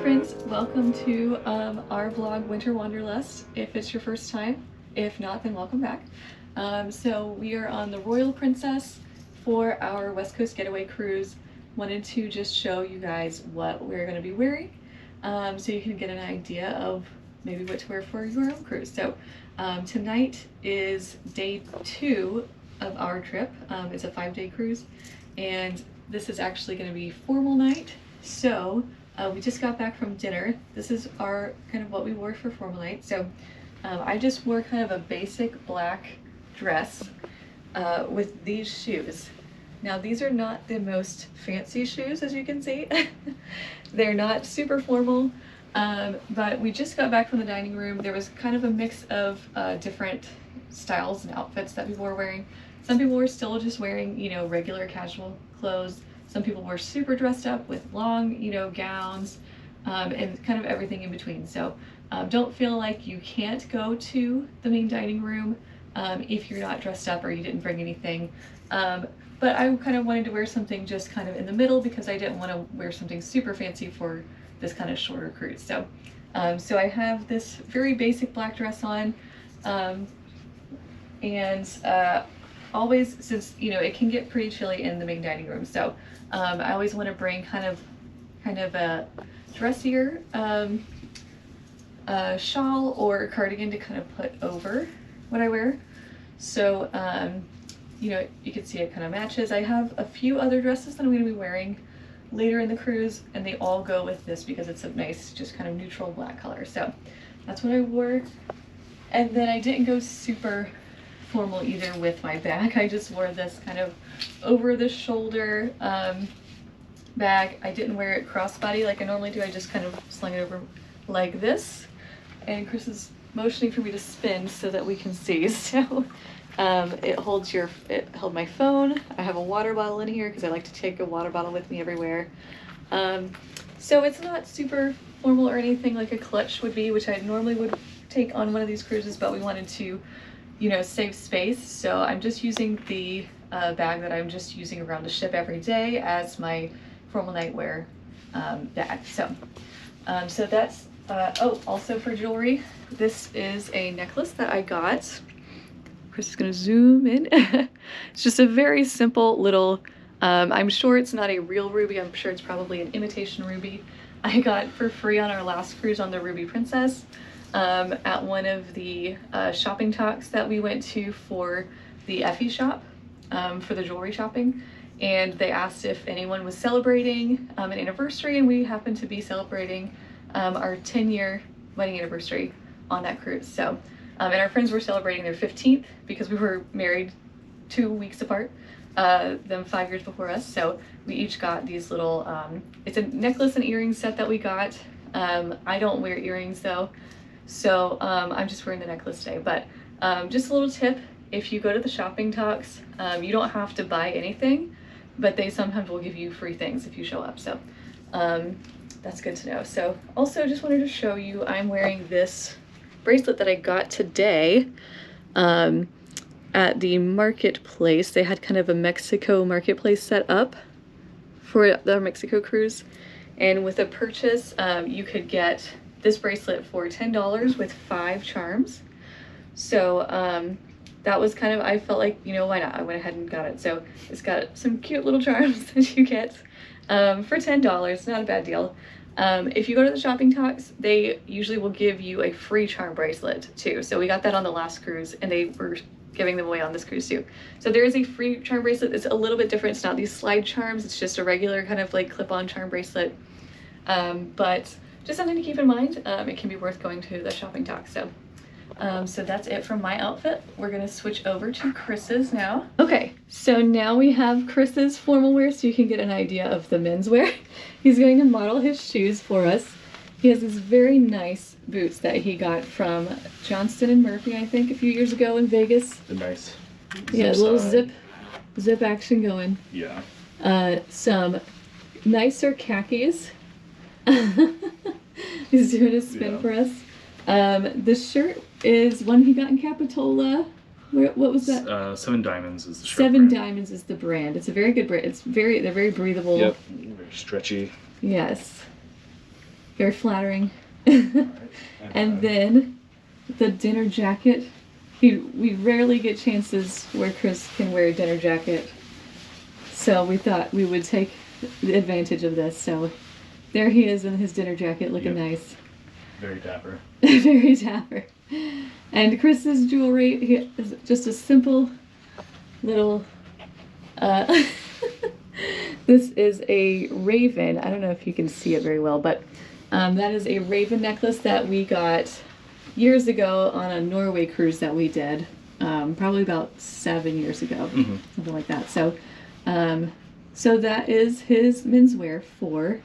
friends, welcome to our vlog Winter Wanderlust if it's your first time. If not, then welcome back. So we are on the Royal Princess for our West Coast Getaway cruise. Wanted to just show you guys what we're going to be wearing so you can get an idea of maybe what to wear for your own cruise. So tonight is day 2 of our trip. It's a 5-day cruise, and this is actually going to be formal night. So we just got back from dinner. This is our kind of what we wore for formal night. So I just wore kind of a basic black dress with these shoes. Now these are not the most fancy shoes, as you can see. They're not super formal, but we just got back from the dining room. There was kind of a mix of different styles and outfits that people were wearing. Some people were still just wearing, you know, regular casual clothes. Some people were super dressed up with long, you know, gowns and kind of everything in between. So don't feel like you can't go to the main dining room if you're not dressed up or you didn't bring anything. But I kind of wanted to wear something just kind of in the middle because I didn't want to wear something super fancy for this kind of shorter cruise. So, so I have this very basic black dress on, and always, since you know it can get pretty chilly in the main dining room, so I always want to bring kind of a dressier shawl or cardigan to kind of put over what I wear. So you know, you can see it kind of matches. I have a few other dresses that I'm going to be wearing later in the cruise, and they all go with this because it's a nice, just kind of neutral black color. So that's what I wore. And then I didn't go super formal either with my bag. I just wore this kind of over the shoulder bag. I didn't wear it crossbody like I normally do. I just kind of slung it over like this. And Chris is motioning for me to spin so that we can see. So it held my phone. I have a water bottle in here because I like to take a water bottle with me everywhere. So it's not super formal or anything like a clutch would be, which I normally would take on one of these cruises, but we wanted to, you know, save space. So I'm just using the bag that I'm just using around the ship every day as my formal nightwear bag. So, so that's, oh, also for jewelry, this is a necklace that I got. Chris is gonna zoom in. It's just a very simple little, I'm sure it's not a real ruby. I'm sure it's probably an imitation ruby. I got for free on our last cruise on the Ruby Princess at one of the shopping talks that we went to for the Effie shop for the jewelry shopping. And they asked if anyone was celebrating an anniversary, and we happened to be celebrating our 10-year wedding anniversary on that cruise. So, and our friends were celebrating their 15th because we were married 2 weeks apart, them 5 years before us. So we each got these little, it's a necklace and earrings set that we got. I don't wear earrings though, so I'm just wearing the necklace today. But just a little tip, if you go to the shopping talks, you don't have to buy anything, but they sometimes will give you free things if you show up. So that's good to know. So also just wanted to show you, I'm wearing this bracelet that I got today at the marketplace. They had kind of a Mexico marketplace set up for the Mexico cruise, and with a purchase you could get this bracelet for $10 with 5 charms. So that was kind of, I felt like, you know, why not? I went ahead and got it. So it's got some cute little charms that you get for $10. Not a bad deal. If you go to the shopping talks, they usually will give you a free charm bracelet too. So we got that on the last cruise, and they were giving them away on this cruise too. So there is a free charm bracelet. It's a little bit different. It's not these slide charms. It's just a regular kind of like clip-on charm bracelet. But just something to keep in mind. It can be worth going to the shopping talk. So, so that's it from my outfit. We're gonna switch over to Chris's now. Okay, so now we have Chris's formal wear so you can get an idea of the menswear. He's going to model his shoes for us. He has these very nice boots that he got from Johnston & Murphy, I think, a few years ago in Vegas. They're nice. Yeah, a little zip action going. Yeah. Some nicer khakis. He's doing a spin for us. The shirt is one he got in Capitola. What was that? 7 Diamonds is the shirt. 7 Diamonds is the brand. It's a very good brand. They're very breathable. Yep. Very stretchy. Yes. very flattering. Right. And then the dinner jacket. We rarely get chances where Chris can wear a dinner jacket, so we thought we would take the advantage of this. So there he is in his dinner jacket, looking nice. Very dapper. Very dapper. And Chris's jewelry, he is just a simple little, this is a raven. I don't know if you can see it very well, but that is a raven necklace that we got years ago on a Norway cruise that we did, probably about 7 years ago, something like that. So, so that is his menswear for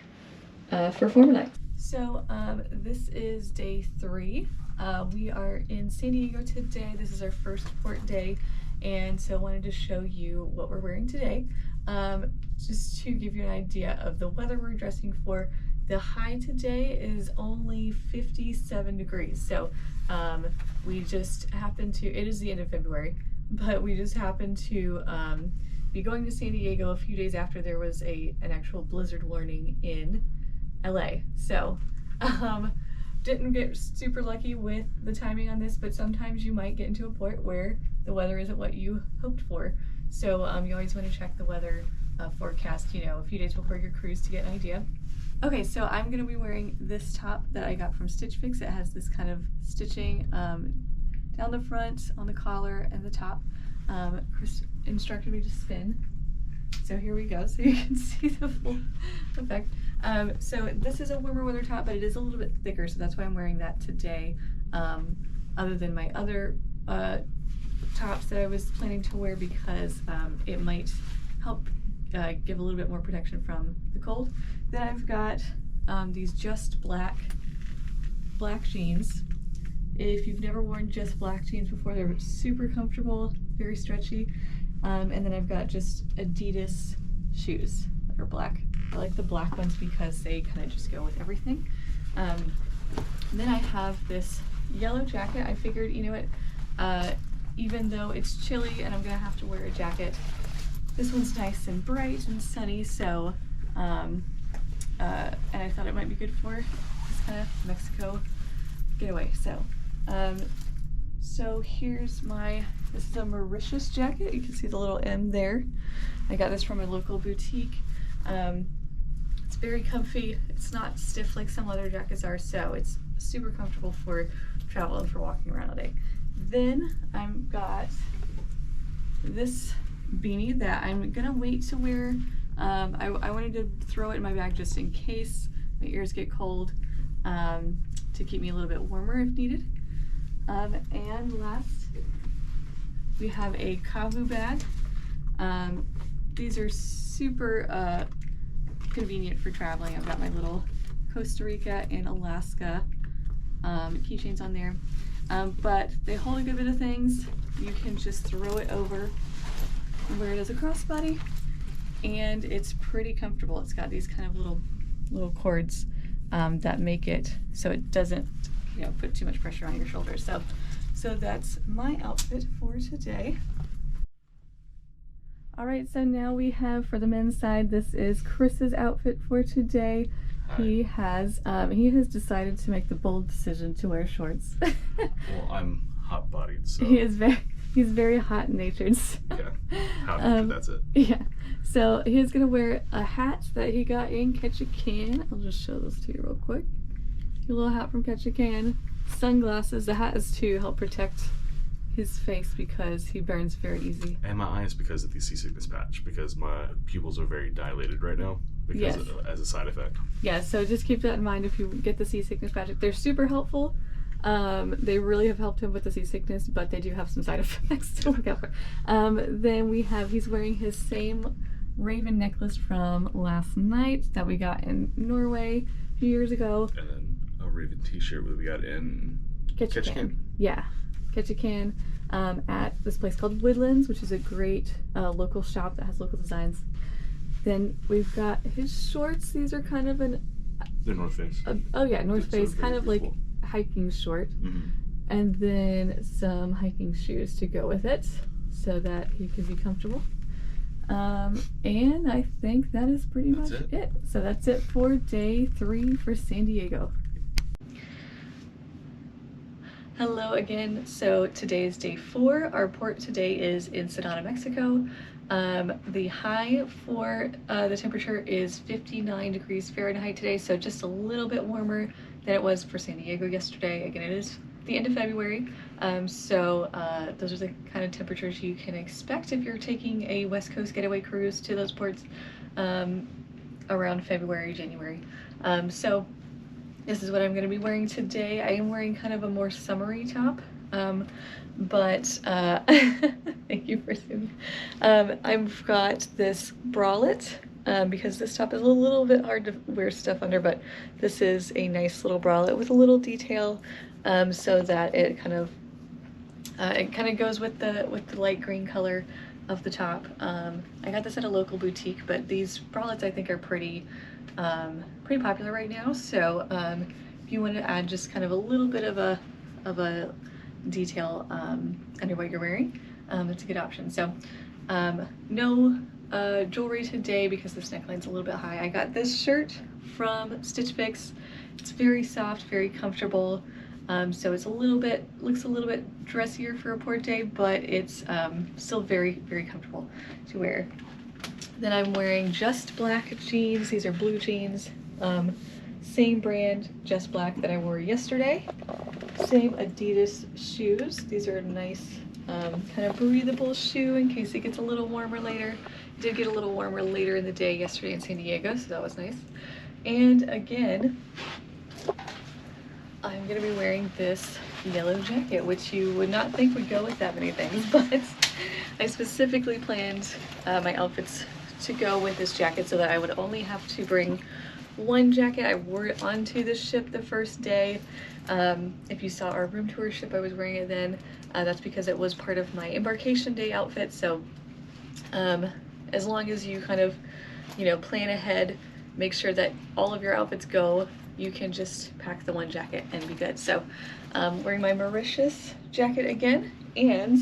Former Life. So this is day 3. We are in San Diego today. This is our first port day, and so I wanted to show you what we're wearing today. Just to give you an idea of the weather we're dressing for. The high today is only 57 degrees. So we just happened to, it is the end of February, but we just happened to be going to San Diego a few days after there was an actual blizzard warning in LA. So didn't get super lucky with the timing on this, but sometimes you might get into a port where the weather isn't what you hoped for. So you always want to check the weather forecast, you know, a few days before your cruise to get an idea. Okay, so I'm going to be wearing this top that I got from Stitch Fix. It has this kind of stitching down the front, on the collar, and the top. Chris instructed me to spin. So here we go, so you can see the full effect. So this is a warmer weather top, but it is a little bit thicker, so that's why I'm wearing that today. Other than my other tops that I was planning to wear, because it might help give a little bit more protection from the cold. Then I've got these Just Black jeans. If you've never worn Just Black jeans before, they're super comfortable, very stretchy. And then I've got just Adidas shoes that are black. I like the black ones because they kind of just go with everything. Then I have this yellow jacket. I figured, you know what, even though it's chilly and I'm gonna have to wear a jacket, this one's nice and bright and sunny, so and I thought it might be good for this kind of Mexico getaway. So so here's this is a Mauritius jacket. You can see the little M there. I got this from a local boutique. It's very comfy. It's not stiff like some other jackets are, so it's super comfortable for travel and for walking around all day. Then I've got this beanie that I'm gonna wait to wear. I wanted to throw it in my bag just in case my ears get cold, to keep me a little bit warmer if needed. And last, we have a Kavu bag. These are super convenient for traveling. I've got my little Costa Rica and Alaska keychains on there, but they hold a good bit of things. You can just throw it over and wear it as a crossbody, and it's pretty comfortable. It's got these kind of little cords that make it so it doesn't, you know, put too much pressure on your shoulders. So that's my outfit for today. All right, so now we have, for the men's side, this is Chris's outfit for today. Hi. He has decided to make the bold decision to wear shorts. Well, I'm hot-bodied, so he's very hot-natured. So. Yeah, hot-natured, that's it. Yeah, so he's gonna wear a hat that he got in Ketchikan. I'll just show this to you real quick. A little hat from Ketchikan. Sunglasses. The hat is to help protect his face because he burns very easy. And my eyes because of the seasickness patch, because my pupils are very dilated right now because as a side effect. Yeah, so just keep that in mind if you get the seasickness patch. They're super helpful. They really have helped him with the seasickness, but they do have some side effects to look out for. Then he's wearing his same raven necklace from last night that we got in Norway a few years ago. And then a raven t-shirt that we got in Ketchikan. Yeah, Ketchikan, at this place called Woodlands, which is a great local shop that has local designs. Then we've got his shorts. These are kind of they're North Face. Oh yeah, North Face, kind of like hiking short. Mm-hmm. And then some hiking shoes to go with it so that he can be comfortable. And I think that is pretty much it. So that's it for day 3 for San Diego. Hello again. So today is day 4. Our port today is Ensenada, Mexico. The high for the temperature is 59 degrees Fahrenheit today, so just a little bit warmer than it was for San Diego yesterday. Again, it is the end of February, so those are the kind of temperatures you can expect if you're taking a West Coast getaway cruise to those ports around February, January. So this is what I'm going to be wearing today. I am wearing kind of a more summery top, but thank you for seeing. I've got this bralette because this top is a little bit hard to wear stuff under, but this is a nice little bralette with a little detail, so that it kind of goes with the light green color of the top. I got this at a local boutique, but these bralettes I think are pretty popular right now. So if you want to add just kind of a little bit of a detail under what you're wearing, it's a good option. So no jewelry today because this neckline's a little bit high. I got this shirt from Stitch Fix. It's very soft, very comfortable. So it's looks a little bit dressier for a port day, but it's still very, very comfortable to wear. Then I'm wearing Just Black jeans. These are blue jeans. Same brand, Just Black, that I wore yesterday. Same Adidas shoes. These are a nice kind of breathable shoe in case it gets a little warmer later. It did get a little warmer later in the day yesterday in San Diego, so that was nice. And again, I'm going to be wearing this yellow jacket, which you would not think would go with that many things, but I specifically planned my outfits to go with this jacket so that I would only have to bring one jacket. I wore it onto the ship the first day. If you saw our room tour ship, I was wearing it then. That's because it was part of my embarkation day outfit. So as long as you kind of, plan ahead, make sure that all of your outfits go, you can just pack the one jacket and be good. So wearing my Mauritius jacket again and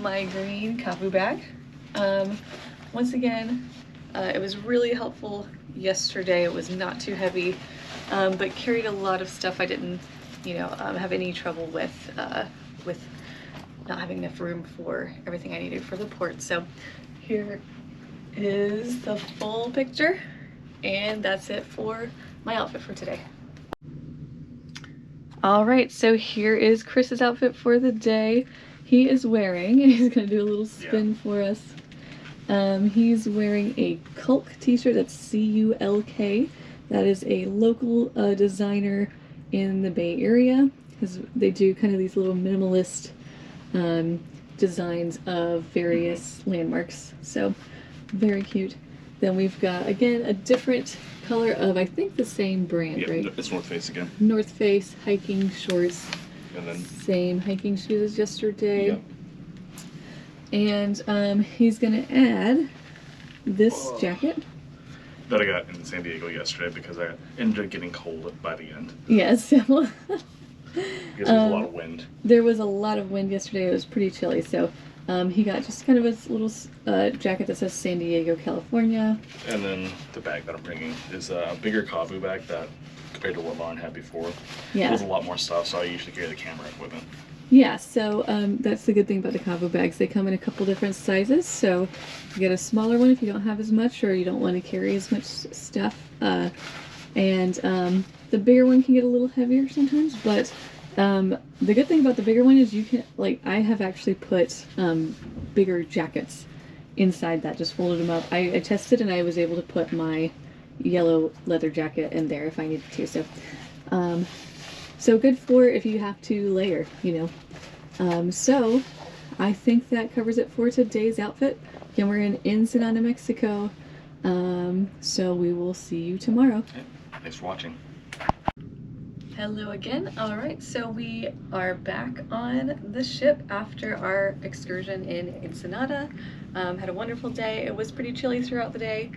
my green kapu bag. Once again, it was really helpful yesterday. It was not too heavy, but carried a lot of stuff I didn't, have any trouble with not having enough room for everything I needed for the port. So here is the full picture, and that's it for my outfit for today. All right, so here is Chris's outfit for the day. He is wearing, and he's gonna do a little spin for us. He's wearing a Culk t-shirt. That's C-U-L-K. That is a local designer in the Bay Area, because they do kind of these little minimalist designs of various landmarks. So very cute. Then we've got, again, a different color of, I think, the same brand, right? It's North Face again. North Face hiking shorts. And then same hiking shoes as yesterday. Yep. And he's gonna add this jacket that I got in San Diego yesterday because I ended up getting cold by the end. Yes. Because there was a lot of wind. There was a lot of wind yesterday. It was pretty chilly, so he got just kind of a little jacket that says San Diego, California. And then the bag that I'm bringing is a bigger kavu bag that, compared to what Lauren had before, there's a lot more stuff, so I usually carry the camera with it. Yeah, so that's the good thing about the kavu bags. They come in a couple different sizes, so you get a smaller one if you don't have as much or you don't want to carry as much stuff. And the bigger one can get a little heavier sometimes, but the good thing about the bigger one is you can, I have actually put bigger jackets inside that, just folded them up. I tested and I was able to put my yellow leather jacket in there if I needed to, so so good for if you have to layer, so I think that covers it for today's outfit. Again, we're in Ensenada, Mexico, so we will see you tomorrow. Okay. Thanks for watching. Hello again. All right, so we are back on the ship after our excursion in Ensenada. Had a wonderful day. It was pretty chilly throughout the day,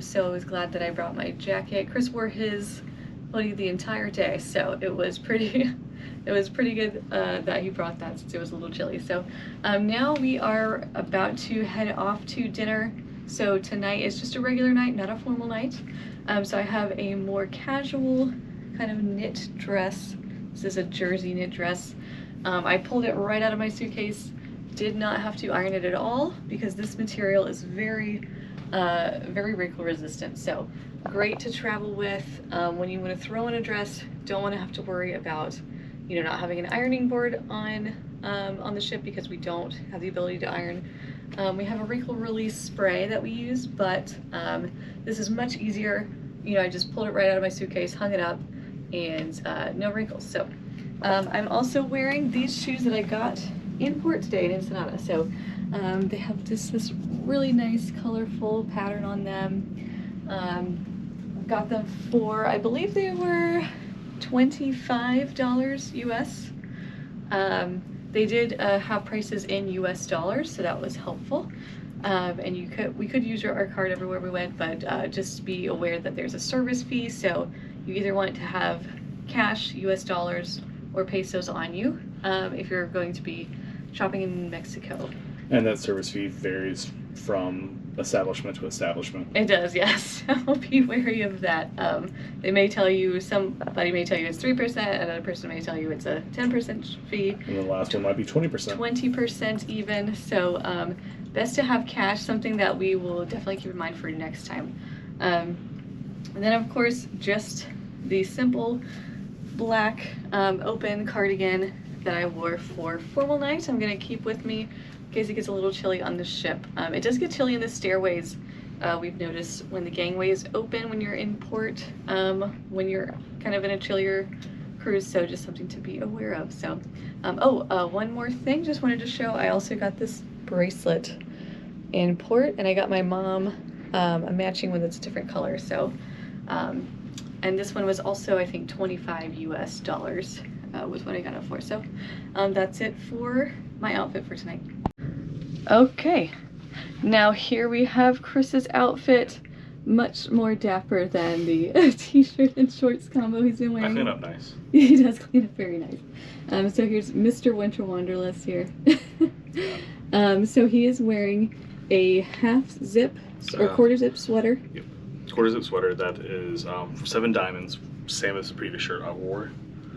so I was glad that I brought my jacket. Chris wore his hoodie the entire day, so it was pretty it was pretty good that he brought that since it was a little chilly. So now we are about to head off to dinner. So tonight is just a regular night, not a formal night. So I have a more casual kind of knit dress. This is a jersey knit dress. I pulled it right out of my suitcase. Did not have to iron it at all because this material is very wrinkle resistant. So great to travel with when you want to throw in a dress. Don't want to have to worry about, you know, not having an ironing board on the ship because we don't have the ability to iron. We have a wrinkle release spray that we use, but this is much easier. You know, I just pulled it right out of my suitcase, hung it up, and no wrinkles. So I'm also wearing these shoes that I got in port today in Ensenada. So they have this really nice colorful pattern on them. Got them for, I believe they were $25 US. They did have prices in US dollars, so that was helpful. And we could use our card everywhere we went, but just be aware that there's a service fee. So you either want to have cash, US dollars, or pesos on you if you're going to be shopping in Mexico. And that service fee varies from establishment to establishment. It does, yes. So be wary of that. They may tell you, somebody may tell you it's 3%, another person may tell you it's a 10% fee. And the last one might be 20%. 20% even. So best to have cash, something that we will definitely keep in mind for next time. And then of course, just the simple black open cardigan that I wore for formal night. I'm gonna keep with me in case it gets a little chilly on the ship. It does get chilly in the stairways. We've noticed when the gangways open when you're in port, when you're kind of in a chillier cruise, so just something to be aware of. So, one more thing, just wanted to show, I also got this bracelet in port, and I got my mom a matching one that's a different color. So, and this one was also, I think, $25 US was what I got it for. So that's it for my outfit for tonight. Okay, now here we have Chris's outfit, much more dapper than the t-shirt and shorts combo he's been wearing. I clean up nice. He does clean up very nice. So here's Mr. Winter Wanderlust here. So he is wearing a half zip or quarter zip sweater. Yep. Quarter zip sweater that is 7 diamonds, same as the previous shirt I wore.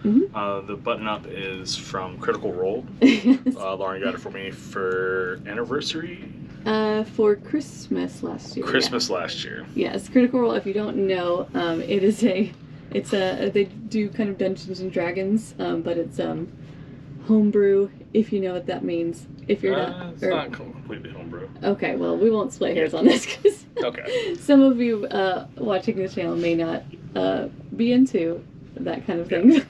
Mm-hmm. The button up is from Critical Role. Lauren got it for me for anniversary. For Christmas last year. Christmas last year. Yes, Critical Role. If you don't know, they do kind of Dungeons and Dragons, but it's homebrew. If you know what that means. If you're not, it's not completely homebrew. Okay, well, we won't split hairs on this because okay. Some of you watching the channel may not be into that kind of thing. Yeah.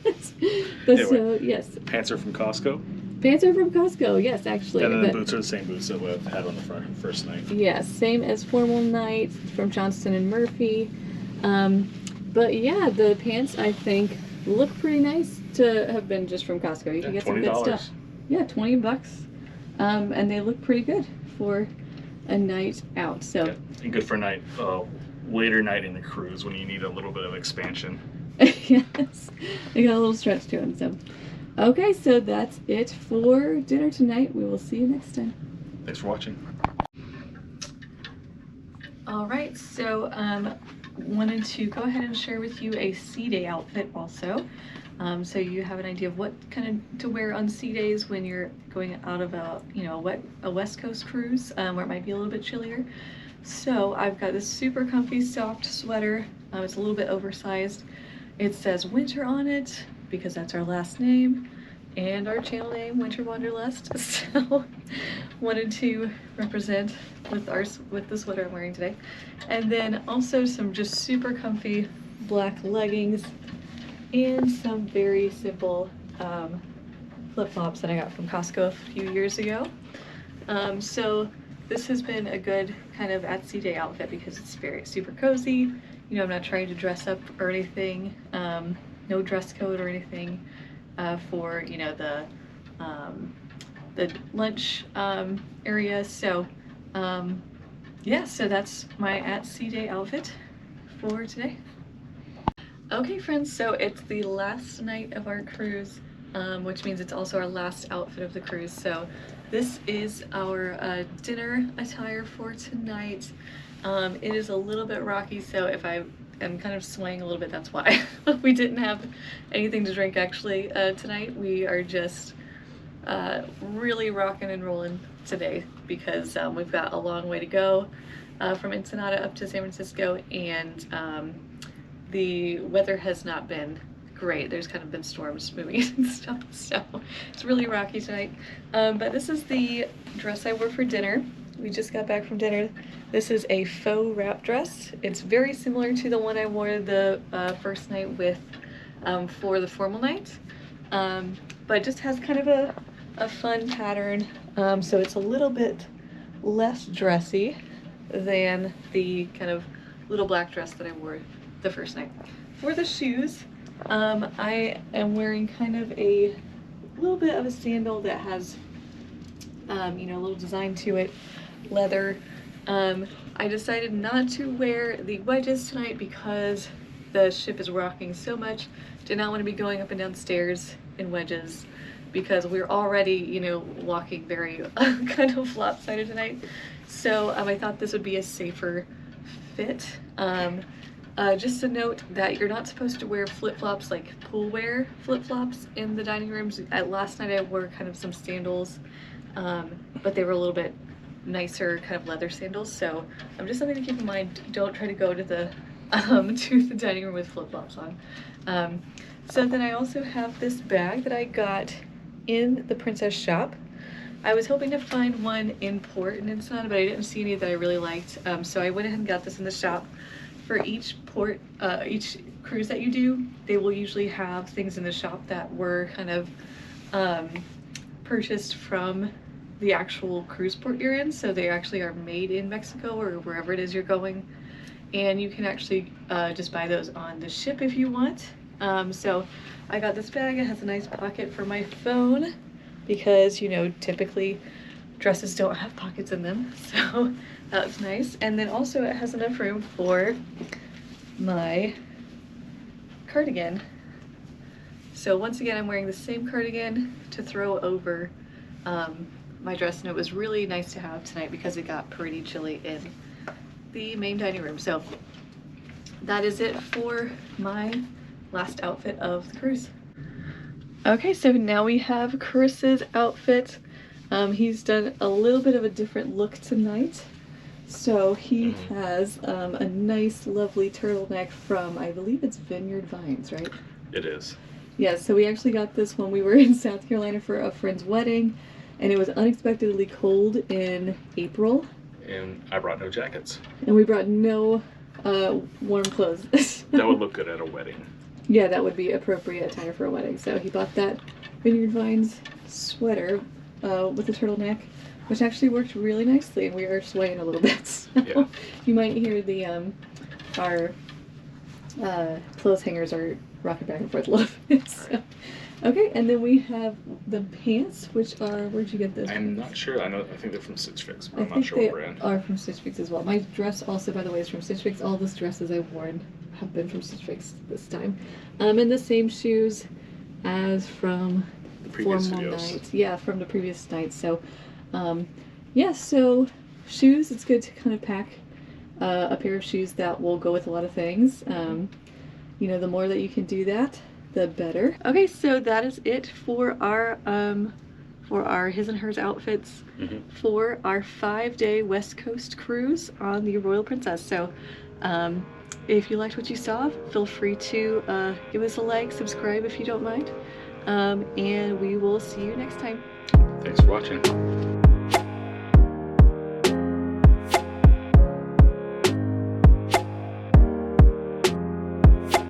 But anyway, so, yes. Pants are from Costco. Pants are from Costco, yes, actually. And then the boots are the same boots that we had on the first night. Yes, same as formal night from Johnston and Murphy. But yeah, the pants I think look pretty nice to have been just from Costco. You can get some good stuff. Yeah, $20. And they look pretty good for a night out. So yeah, and good for a night, later night in the cruise when you need a little bit of expansion. Yes, they got a little stretch to them. So, okay, so that's it for dinner tonight. We will see you next time. Thanks for watching. All right, so wanted to go ahead and share with you a sea day outfit also. So you have an idea of what kind of to wear on sea days when you're going out of a West Coast cruise where it might be a little bit chillier. So I've got this super comfy soft sweater. It's a little bit oversized. It says winter on it because that's our last name and our channel name, Winter Wanderlust. So wanted to represent with the sweater I'm wearing today. And then also some just super comfy black leggings and some very simple flip-flops that I got from Costco a few years ago. So this has been a good kind of at sea day outfit because it's very super cozy. You know, I'm not trying to dress up or anything. No dress code or anything for, you know, the lunch area. So yeah, so that's my at sea day outfit for today. Okay friends, so it's the last night of our cruise. which means it's also our last outfit of the cruise. So this is our dinner attire for tonight. It is a little bit rocky, so if I am kind of swaying a little bit, that's why. We didn't have anything to drink actually tonight. We are just really rocking and rolling today because we've got a long way to go from Ensenada up to San Francisco, and the weather has not been great. There's kind of been storms moving and stuff, so it's really rocky tonight. But this is the dress I wore for dinner. We just got back from dinner. This is a faux wrap dress. It's very similar to the one I wore the first night with for the formal night, but it just has kind of a fun pattern. So it's a little bit less dressy than the kind of little black dress that I wore the first night. For the shoes, I am wearing kind of a little bit of a sandal that has, you know, a little design to it, leather. I decided not to wear the wedges tonight because the ship is rocking so much. Did not want to be going up and down stairs in wedges because we're already, you know, walking very kind of lopsided tonight. So I thought this would be a safer fit. Just a note that you're not supposed to wear flip-flops, like pool wear flip-flops in the dining rooms. Last night I wore kind of some sandals, but they were a little bit nicer kind of leather sandals, so just something to keep in mind. Don't try to go to the dining room with flip-flops on. So then I also have this bag that I got in the Princess shop. I was hoping to find one in port in Ensenada, but I didn't see any that I really liked, so I went ahead and got this in the shop. For each port, each cruise that you do, they will usually have things in the shop that were kind of purchased from the actual cruise port you're in, so they actually are made in Mexico or wherever it is you're going, and you can actually just buy those on the ship if you want. So I got this bag. It has a nice pocket for my phone because, you know, typically dresses don't have pockets in them, so that's nice. And then also it has enough room for my cardigan. So once again, I'm wearing the same cardigan to throw over my dress, and it was really nice to have tonight because it got pretty chilly in the main dining room. So that is it for my last outfit of the cruise. Okay, so now we have Chris's outfit. He's done a little bit of a different look tonight. So he has a nice, lovely turtleneck from, I believe it's Vineyard Vines, right? It is. Yeah, so we actually got this when we were in South Carolina for a friend's wedding, and it was unexpectedly cold in April. And I brought no jackets. And we brought no warm clothes. That would look good at a wedding. Yeah, that would be appropriate attire for a wedding. So he bought that Vineyard Vines sweater with a turtleneck, which actually worked really nicely, and we are swaying a little bit. So yeah. You might hear the our clothes hangers are rocking back and forth a little bit. So. Okay, and then we have the pants, which are, where'd you get those? I'm not sure. I think they're from Stitch Fix, but I'm not sure what brand. They are from Stitch Fix as well. My dress also, by the way, is from Stitch Fix. All the dresses I've worn have been from Stitch Fix this time. And the same shoes as from the previous formal videos. night. Yeah, from the previous night. So, yeah, so shoes, it's good to kind of pack a pair of shoes that will go with a lot of things. You know, the more that you can do that, the better. Okay, so that is it for our his and hers outfits for our 5-day West Coast cruise on the Royal Princess. So if you liked what you saw, feel free to give us a like, subscribe if you don't mind, and we will see you next time. Thanks for watching.